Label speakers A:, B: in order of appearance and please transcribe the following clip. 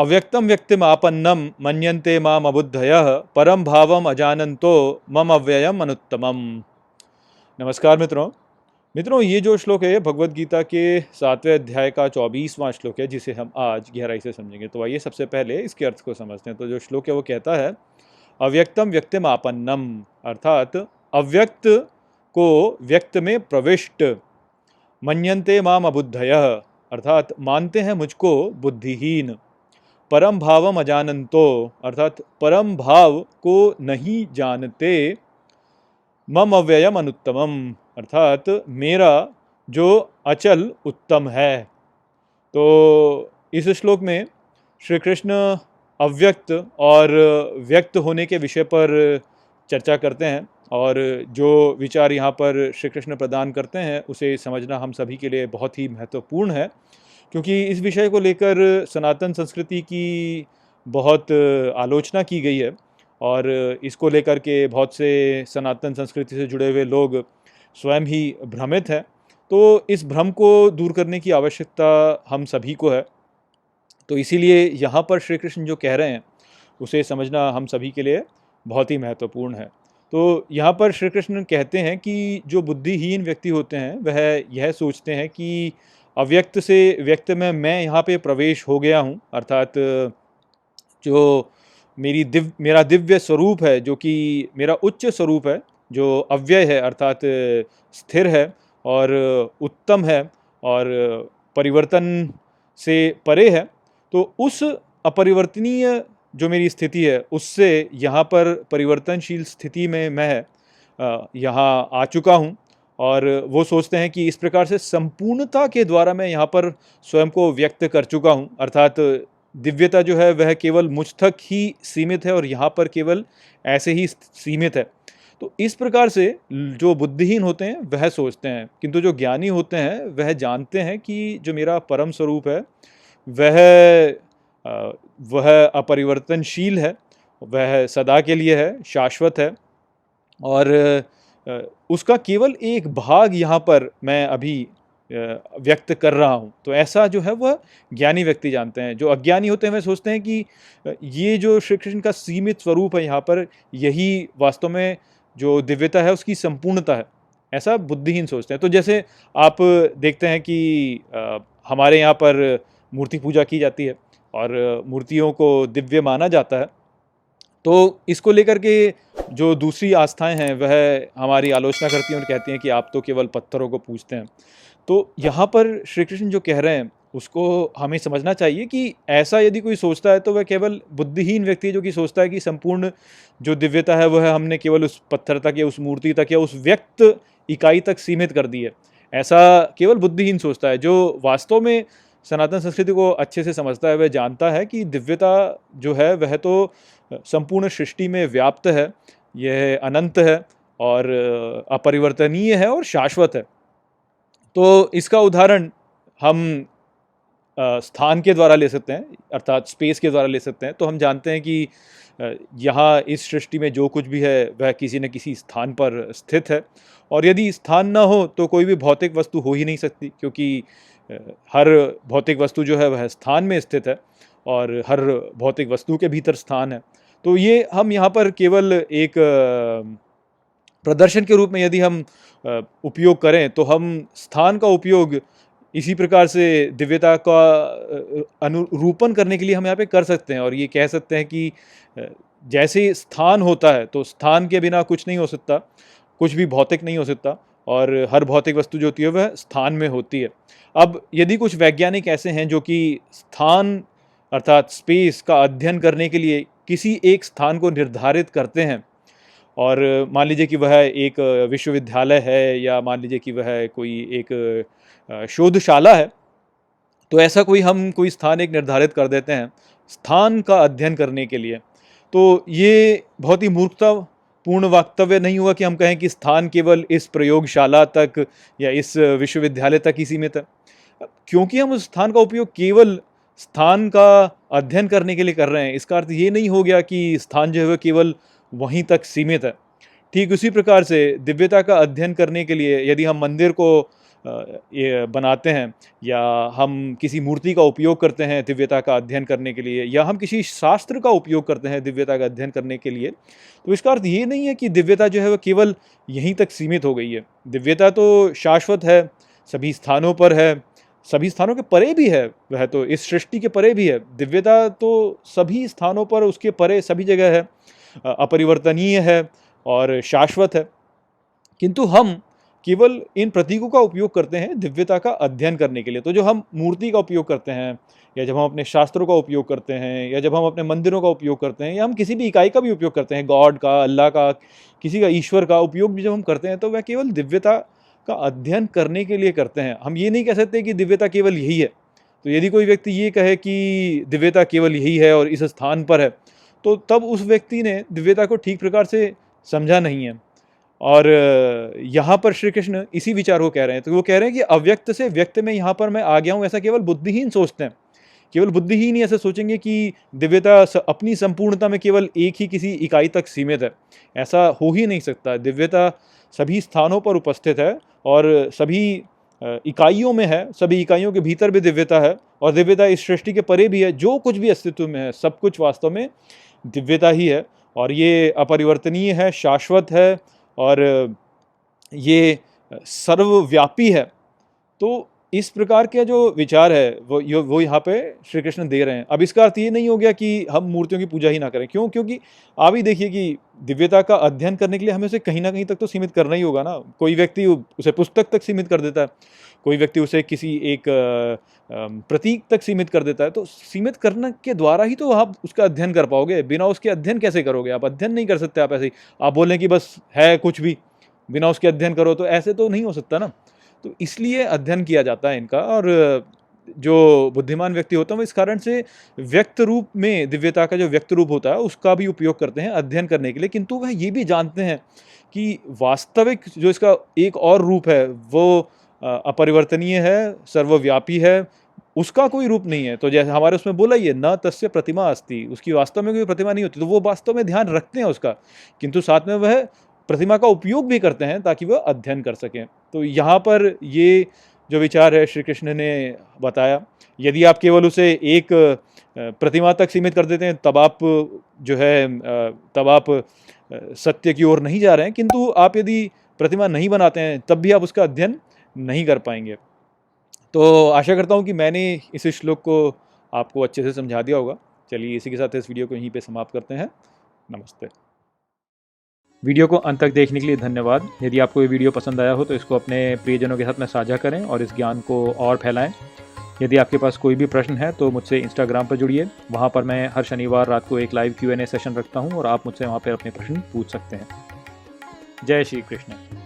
A: अव्यक्तं व्यक्तिमापन्नं मन्यन्ते माम अबुद्धयः परम भावम अजानन्तो मम अव्ययम अनुत्तमम। नमस्कार मित्रों। ये जो श्लोक है भगवत गीता के 7वें अध्याय का 24वां श्लोक है, जिसे हम आज गहराई से समझेंगे। तो आइए सबसे पहले इसके अर्थ को समझते हैं। तो जो श्लोक है वो कहता है अव्यक्तम व्यक्तिमापन्नम, अर्थात अव्यक्त को व्यक्त में प्रविष्ट, मन्यन्ते माम अबुद्धयः, अर्थात मानते हैं मुझको बुद्धिहीन, परम भावम अजानन्तो, अर्थात परम भाव को नहीं जानते, मम अव्ययम अनुत्तमम, अर्थात मेरा जो अचल उत्तम है। तो इस श्लोक में श्री कृष्ण अव्यक्त और व्यक्त होने के विषय पर चर्चा करते हैं, और जो विचार यहाँ पर श्री कृष्ण प्रदान करते हैं उसे समझना हम सभी के लिए बहुत ही महत्वपूर्ण है, क्योंकि इस विषय को लेकर सनातन संस्कृति की बहुत आलोचना की गई है, और इसको लेकर के बहुत से सनातन संस्कृति से जुड़े हुए लोग स्वयं ही भ्रमित हैं। तो इस भ्रम को दूर करने की आवश्यकता हम सभी को है। तो इसीलिए यहाँ पर श्री कृष्ण जो कह रहे हैं उसे समझना हम सभी के लिए बहुत ही महत्वपूर्ण है। तो यहाँ पर श्री कृष्ण कहते हैं कि जो बुद्धिहीन व्यक्ति होते हैं वह यह सोचते हैं कि अव्यक्त से व्यक्त में मैं यहाँ पे प्रवेश हो गया हूँ, अर्थात जो मेरा दिव्य स्वरूप है, जो कि मेरा उच्च स्वरूप है, जो अव्यय है अर्थात स्थिर है और उत्तम है और परिवर्तन से परे है, तो उस अपरिवर्तनीय जो मेरी स्थिति है उससे यहाँ पर परिवर्तनशील स्थिति में मैं यहाँ आ चुका हूँ। और वो सोचते हैं कि इस प्रकार से संपूर्णता के द्वारा मैं यहाँ पर स्वयं को व्यक्त कर चुका हूँ, अर्थात दिव्यता जो है वह केवल मुझ तक ही सीमित है और यहाँ पर केवल ऐसे ही सीमित है। तो इस प्रकार से जो बुद्धिहीन होते हैं वह सोचते हैं, किंतु जो ज्ञानी होते हैं वह जानते हैं कि जो मेरा परम स्वरूप है वह अपरिवर्तनशील है, वह सदा के लिए है, शाश्वत है, और उसका केवल एक भाग यहाँ पर मैं अभी व्यक्त कर रहा हूँ। तो ऐसा जो है वह ज्ञानी व्यक्ति जानते हैं। जो अज्ञानी होते हैं वह सोचते हैं कि ये जो श्री कृष्ण का सीमित स्वरूप है यहाँ पर, यही वास्तव में जो दिव्यता है उसकी संपूर्णता है, ऐसा बुद्धिहीन सोचते हैं। तो जैसे आप देखते हैं कि हमारे यहाँ पर मूर्ति पूजा की जाती है और मूर्तियों को दिव्य माना जाता है, तो इसको लेकर के जो दूसरी आस्थाएं हैं वह हमारी आलोचना करती हैं और कहती हैं कि आप तो केवल पत्थरों को पूजते हैं। तो यहाँ पर श्री कृष्ण जो कह रहे हैं उसको हमें समझना चाहिए कि ऐसा यदि कोई सोचता है तो वह केवल बुद्धिहीन व्यक्ति है, जो कि सोचता है कि संपूर्ण जो दिव्यता है वह हमने केवल उस पत्थर तक या उस मूर्ति तक या उस व्यक्त इकाई तक सीमित कर दी है। ऐसा केवल बुद्धिहीन सोचता है। जो वास्तव में सनातन संस्कृति को अच्छे से समझता है वह जानता है कि दिव्यता जो है वह तो संपूर्ण सृष्टि में व्याप्त है, यह अनंत है और अपरिवर्तनीय है और शाश्वत है। तो इसका उदाहरण हम स्थान के द्वारा ले सकते हैं, अर्थात स्पेस के द्वारा ले सकते हैं। तो हम जानते हैं कि यहाँ इस सृष्टि में जो कुछ भी है वह किसी न किसी स्थान पर स्थित है, और यदि स्थान न हो तो कोई भी भौतिक वस्तु हो ही नहीं सकती, क्योंकि हर भौतिक वस्तु जो है वह स्थान में स्थित है और हर भौतिक वस्तु के भीतर स्थान है। तो ये हम यहाँ पर केवल एक प्रदर्शन के रूप में यदि हम उपयोग करें तो हम स्थान का उपयोग इसी प्रकार से दिव्यता का अनुरूपण करने के लिए हम यहाँ पे कर सकते हैं, और ये कह सकते हैं कि जैसे स्थान होता है तो स्थान के बिना कुछ नहीं हो सकता, कुछ भी भौतिक नहीं हो सकता, और हर भौतिक वस्तु जो होती है वह स्थान में होती है। अब यदि कुछ वैज्ञानिक ऐसे हैं जो कि स्थान अर्थात स्पेस का अध्ययन करने के लिए किसी एक स्थान को निर्धारित करते हैं, और मान लीजिए कि वह एक विश्वविद्यालय है या मान लीजिए कि वह कोई एक शोधशाला है, तो ऐसा कोई स्थान एक निर्धारित कर देते हैं स्थान का अध्ययन करने के लिए, तो ये बहुत ही मूर्खतापूर्ण वक्तव्य नहीं हुआ कि हम कहें कि स्थान केवल इस प्रयोगशाला तक या इस विश्वविद्यालय तक ही सीमित है, क्योंकि हम उस स्थान का उपयोग केवल स्थान का अध्ययन करने के लिए कर रहे हैं। इसका अर्थ ये नहीं हो गया कि स्थान जो है वह केवल वहीं तक सीमित है। ठीक उसी प्रकार से दिव्यता का अध्ययन करने के लिए यदि हम मंदिर को ये बनाते हैं, या हम किसी मूर्ति का उपयोग करते हैं दिव्यता का अध्ययन करने के लिए, या हम किसी शास्त्र का उपयोग करते हैं दिव्यता का अध्ययन करने के लिए, तो इसका अर्थ ये नहीं है कि दिव्यता जो है वो केवल यहीं तक सीमित हो गई है। दिव्यता तो शाश्वत है, सभी स्थानों पर है, सभी स्थानों के परे भी है, वह तो इस सृष्टि के परे भी है। दिव्यता तो सभी स्थानों पर, उसके परे सभी जगह है, अपरिवर्तनीय है और शाश्वत है। किंतु हम केवल इन प्रतीकों का उपयोग करते हैं दिव्यता का अध्ययन करने के लिए। तो जो हम मूर्ति का उपयोग करते हैं, या जब हम अपने शास्त्रों का उपयोग करते हैं, या जब हम अपने मंदिरों का उपयोग करते हैं, या हम किसी भी इकाई का भी उपयोग करते हैं, गॉड का, अल्लाह का, किसी का, ईश्वर का उपयोग भी जब हम करते हैं, तो वह केवल दिव्यता का अध्ययन करने के लिए करते हैं। हम ये नहीं कह सकते कि दिव्यता केवल यही है। तो यदि कोई व्यक्ति ये कहे कि दिव्यता केवल यही है और इस स्थान पर है, तो तब उस व्यक्ति ने दिव्यता को ठीक प्रकार से समझा नहीं है। और यहाँ पर श्री कृष्ण इसी विचार को कह रहे हैं। तो वो कह रहे हैं कि अव्यक्त से व्यक्त में यहाँ पर मैं आ गया हूँ, ऐसा केवल बुद्धिहीन सोचते हैं। केवल बुद्धिहीन ही ऐसे सोचेंगे कि दिव्यता अपनी संपूर्णता में केवल एक ही किसी इकाई तक सीमित है। ऐसा हो ही नहीं सकता। दिव्यता सभी स्थानों पर उपस्थित है और सभी इकाइयों में है, सभी इकाइयों के भीतर भी दिव्यता है, और दिव्यता इस सृष्टि के परे भी है। जो कुछ भी अस्तित्व में है, सब कुछ वास्तव में दिव्यता ही है, और ये अपरिवर्तनीय है, शाश्वत है, और ये सर्वव्यापी है। तो इस प्रकार के जो विचार है वो यहाँ पे श्री कृष्ण दे रहे हैं। अब इसका अर्थ ये नहीं हो गया कि हम मूर्तियों की पूजा ही ना करें। क्यों? क्योंकि आप ही देखिए कि दिव्यता का अध्ययन करने के लिए हमें उसे कहीं ना कहीं तक तो सीमित करना ही होगा ना। कोई व्यक्ति उसे पुस्तक तक सीमित कर देता है, कोई व्यक्ति उसे किसी एक प्रतीक तक सीमित कर देता है। तो सीमित करने के द्वारा ही तो आप उसका अध्ययन कर पाओगे। बिना उसके अध्ययन कैसे करोगे? आप अध्ययन नहीं कर सकते। आप ऐसे ही आप बोलें कि बस है कुछ भी, बिना उसके अध्ययन करो, तो ऐसे तो नहीं हो सकता ना। तो इसलिए अध्ययन किया जाता है इनका। और जो बुद्धिमान व्यक्ति होता है वो इस कारण से व्यक्त रूप में, दिव्यता का जो व्यक्त रूप होता है उसका भी उपयोग करते हैं अध्ययन करने के लिए। किंतु वह ये भी जानते हैं कि वास्तविक जो इसका एक और रूप है वो अपरिवर्तनीय है, सर्वव्यापी है, उसका कोई रूप नहीं है। तो जैसे हमारे उसमें बोला ही है, न तस्य प्रतिमा अस्ति, उसकी वास्तव में कोई प्रतिमा नहीं होती। तो वो वास्तव में ध्यान रखते हैं उसका, किंतु साथ में वह प्रतिमा का उपयोग भी करते हैं ताकि वह अध्ययन कर सकें। तो यहाँ पर ये जो विचार है श्री कृष्ण ने बताया। यदि आप केवल उसे एक प्रतिमा तक सीमित कर देते हैं, तब आप जो है तब आप सत्य की ओर नहीं जा रहे हैं। किंतु आप यदि प्रतिमा नहीं बनाते हैं, तब भी आप उसका अध्ययन नहीं कर पाएंगे। तो आशा करता हूँ कि मैंने इस श्लोक को आपको अच्छे से समझा दिया होगा। चलिए इसी के साथ इस वीडियो को यहीं पे समाप्त करते हैं। नमस्ते। वीडियो को अंत तक देखने के लिए धन्यवाद। यदि आपको ये वीडियो पसंद आया हो तो इसको अपने प्रियजनों के साथ में साझा करें और इस ज्ञान को और फैलाएं। यदि आपके पास कोई भी प्रश्न है तो मुझसे इंस्टाग्राम पर जुड़िए। वहाँ पर मैं हर शनिवार रात को एक लाइव Q&A सेशन रखता हूँ और आप मुझसे वहाँ पर अपने प्रश्न पूछ सकते हैं। जय श्री कृष्ण।